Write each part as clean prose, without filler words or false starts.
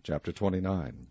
Chapter 29.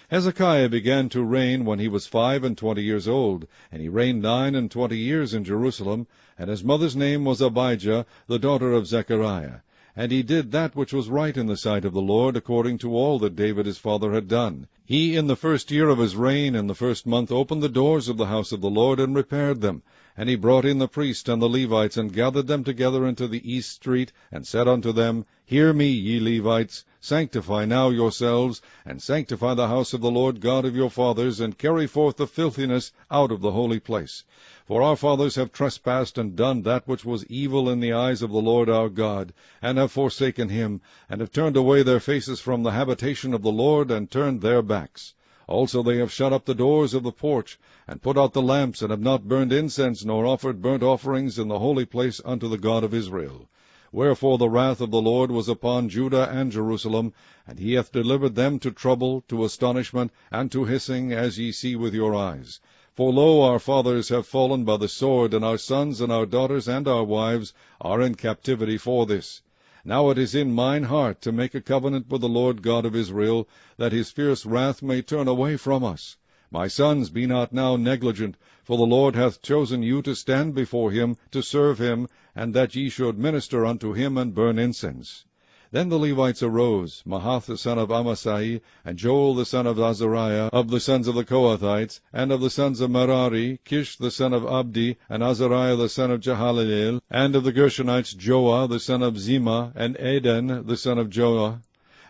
Hezekiah began to reign when he was 25 years old, and he reigned 29 years in Jerusalem, and his mother's name was Abijah, the daughter of Zechariah. And he did that which was right in the sight of the Lord, according to all that David his father had done. He in the first year of his reign, in the first month, opened the doors of the house of the Lord, and repaired them. And he brought in the priests and the Levites, and gathered them together into the east street, and said unto them, Hear me, ye Levites, sanctify now yourselves, and sanctify the house of the Lord God of your fathers, and carry forth the filthiness out of the holy place. For our fathers have trespassed and done that which was evil in the eyes of the Lord our God, and have forsaken him, and have turned away their faces from the habitation of the Lord, and turned their backs. Also they have shut up the doors of the porch, and put out the lamps, and have not burned incense, nor offered burnt offerings in the holy place unto the God of Israel. Wherefore the wrath of the Lord was upon Judah and Jerusalem, and he hath delivered them to trouble, to astonishment, and to hissing, as ye see with your eyes. For lo, our fathers have fallen by the sword, and our sons and our daughters and our wives are in captivity for this. Now it is in mine heart to make a covenant with the Lord God of Israel, that his fierce wrath may turn away from us. My sons, be not now negligent, for the Lord hath chosen you to stand before him, to serve him, and that ye should minister unto him and burn incense. Then the Levites arose, Mahath the son of Amasai, and Joel the son of Azariah, of the sons of the Kohathites, and of the sons of Merari, Kish the son of Abdi, and Azariah the son of Jehalelel, and of the Gershonites Joah the son of Zima, and Eden the son of Joah,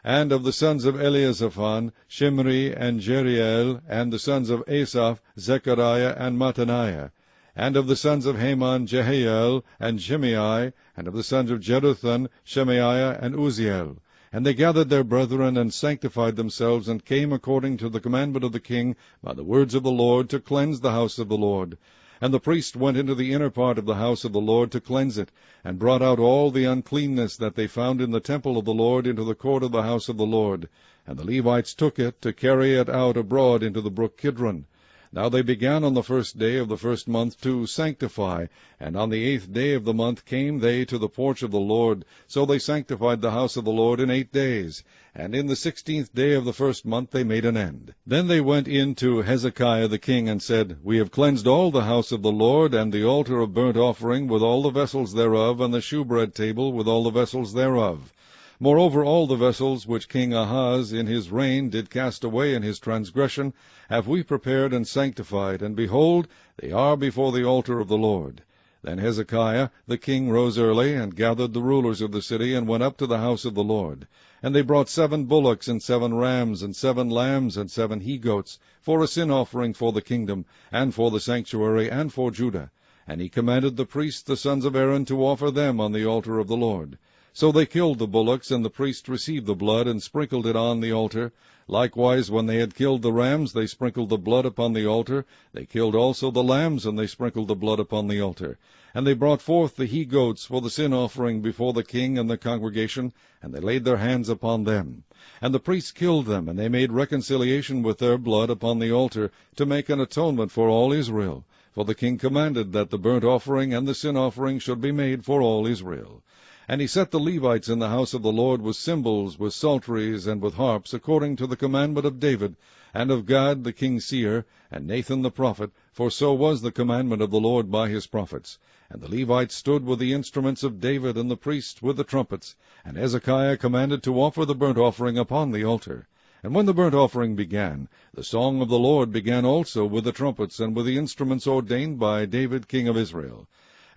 and of the sons of Eliasaphan, Shimri and Jeriel, and the sons of Asaph, Zechariah and Mattaniah, and of the sons of Haman, Jehiel, and Shimei, and of the sons of Jeduthun, Shemaiah, and Uzziel. And they gathered their brethren, and sanctified themselves, and came according to the commandment of the king, by the words of the Lord, to cleanse the house of the Lord. And the priest went into the inner part of the house of the Lord to cleanse it, and brought out all the uncleanness that they found in the temple of the Lord into the court of the house of the Lord. And the Levites took it to carry it out abroad into the brook Kidron. Now they began on the 1st day of the 1st month to sanctify, and on the 8th day of the month came they to the porch of the Lord. So they sanctified the house of the Lord in 8 days. And in the 16th day of the 1st month they made an end. Then they went in to Hezekiah the king, and said, We have cleansed all the house of the Lord, and the altar of burnt offering with all the vessels thereof, and the shewbread table with all the vessels thereof. Moreover, all the vessels which King Ahaz in his reign did cast away in his transgression have we prepared and sanctified, and behold, they are before the altar of the Lord. Then Hezekiah the king rose early, and gathered the rulers of the city, and went up to the house of the Lord. And they brought 7 bullocks, and 7 rams, and 7 lambs, and 7 he-goats, for a sin offering for the kingdom, and for the sanctuary, and for Judah. And he commanded the priests, the sons of Aaron, to offer them on the altar of the Lord. So they killed the bullocks, and the priests received the blood, and sprinkled it on the altar. Likewise, when they had killed the rams, they sprinkled the blood upon the altar. They killed also the lambs, and they sprinkled the blood upon the altar. And they brought forth the he-goats for the sin offering before the king and the congregation, and they laid their hands upon them. And the priests killed them, and they made reconciliation with their blood upon the altar, to make an atonement for all Israel. For the king commanded that the burnt offering and the sin offering should be made for all Israel. And he set the Levites in the house of the Lord with cymbals, with psalteries, and with harps, according to the commandment of David, and of Gad the king's seer, and Nathan the prophet, for so was the commandment of the Lord by his prophets. And the Levites stood with the instruments of David, and the priests with the trumpets. And Hezekiah commanded to offer the burnt offering upon the altar. And when the burnt offering began, the song of the Lord began also with the trumpets, and with the instruments ordained by David king of Israel.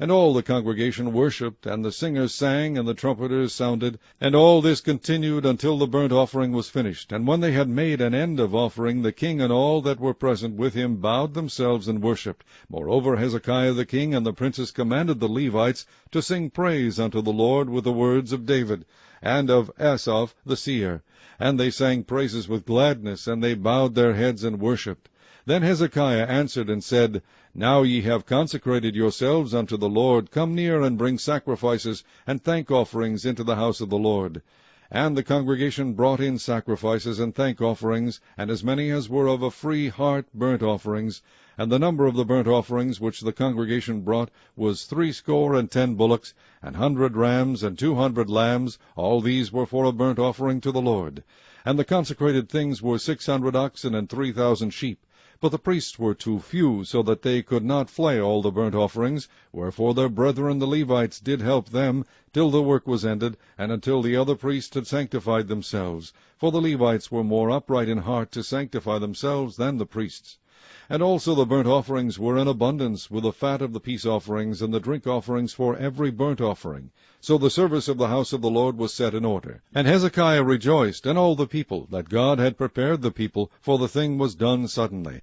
And all the congregation worshipped, and the singers sang, and the trumpeters sounded. And all this continued until the burnt offering was finished. And when they had made an end of offering, the king and all that were present with him bowed themselves and worshipped. Moreover, Hezekiah the king and the princes commanded the Levites to sing praise unto the Lord with the words of David, and of Asaph the seer. And they sang praises with gladness, and they bowed their heads and worshipped. Then Hezekiah answered and said, Now ye have consecrated yourselves unto the Lord. Come near and bring sacrifices and thank offerings into the house of the Lord. And the congregation brought in sacrifices and thank offerings, and as many as were of a free heart burnt offerings. And the number of the burnt offerings which the congregation brought was 60 bullocks, and 100 rams, and 200 lambs. All these were for a burnt offering to the Lord. And the consecrated things were 600 oxen, and 3,000 sheep. But the priests were too few, so that they could not flay all the burnt offerings, wherefore their brethren the Levites did help them, till the work was ended, and until the other priests had sanctified themselves. For the Levites were more upright in heart to sanctify themselves than the priests. And also the burnt offerings were in abundance, with the fat of the peace offerings, and the drink offerings for every burnt offering. So the service of the house of the Lord was set in order. And Hezekiah rejoiced, and all the people, that God had prepared the people, for the thing was done suddenly.